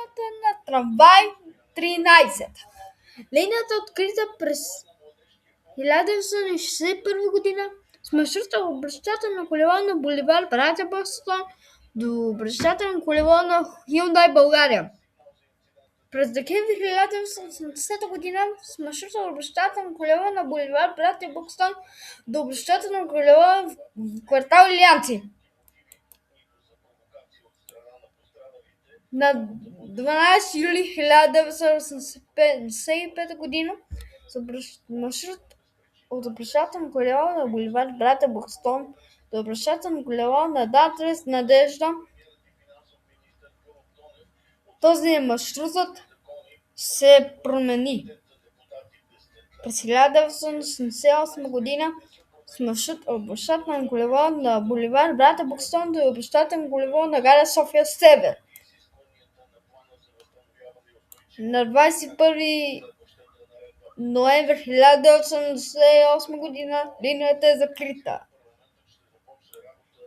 линията на трамвай 13. Линията е открита през 1961 година с маршрута от обръщателно колело на буливар Братя Бокстон до обръщателно колело на Hyundai България. През декември 1980 година с маршрута от обръщателно колело на буливар Братя Бокстон до обръщателно колело в квартал Илианци. На 12 юли 1985 година с маршрут от обръщателно колело на буливар Братя Бокстон до обръщателно колело на Адрес Надежда. Този маршрутът се промени през 1988 година с маршрут от обръщателно колело на буливар Братя Бокстон до обръщателно колело на гара София Север. На 21 ноември 1988 година линията е закрита.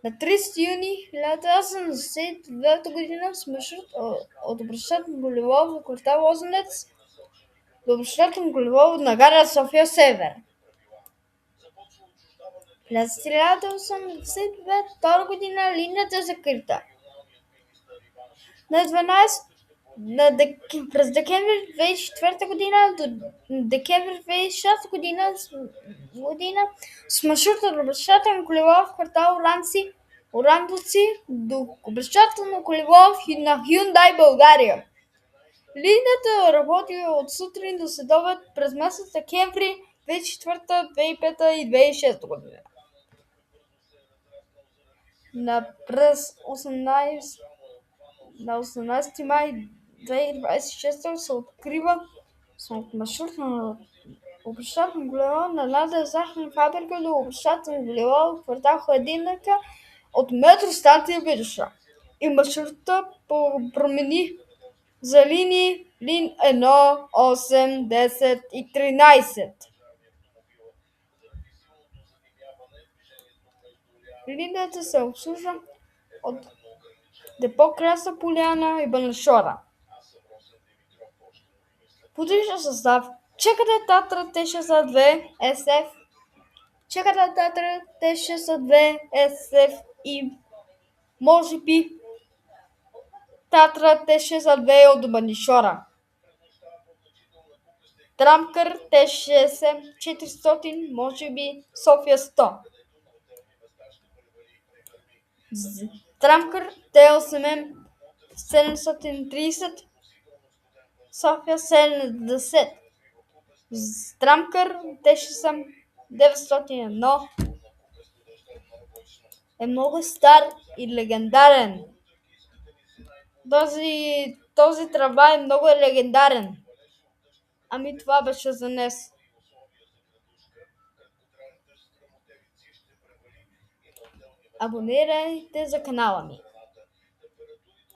На 30 юни 1989 година с маршрут от обръщателно колело в квартал Лозенец до обръщателно колело на гара София Север. През 1992 година линията е закрита. През декември 2004 година до декември 2006 година с маршрут от обръщателно колело в квартал Орандовци до обръщателно колело на Hyundai България. Линията работи от сутрин до следобед през месец декември 2004, 2005 и 2006 година. На 18 май 2026 се открива маршрут на обръщателно колело на Лада захарна фабрика до обръщателно колело в квартал Хладилника от метростанция Витоша. И маршрута промени за линии 1, 8, 10 и 13. Линията се обслужва от депо Красна поляна и Банашора. Подвижен състав: ЧКД Татра Т-62 SF, ЧКД Татра Т-62 SF и може би Татра Т-62 от Банишора. Трамкър Т-60 400, може би София 100. Трамкър Т-8М 730, София 70. Трамкър Т-60 901 е много стар и легендарен. Този трамвай е много легендарен. Ами това беше за днес. Абонирайте за канала ми.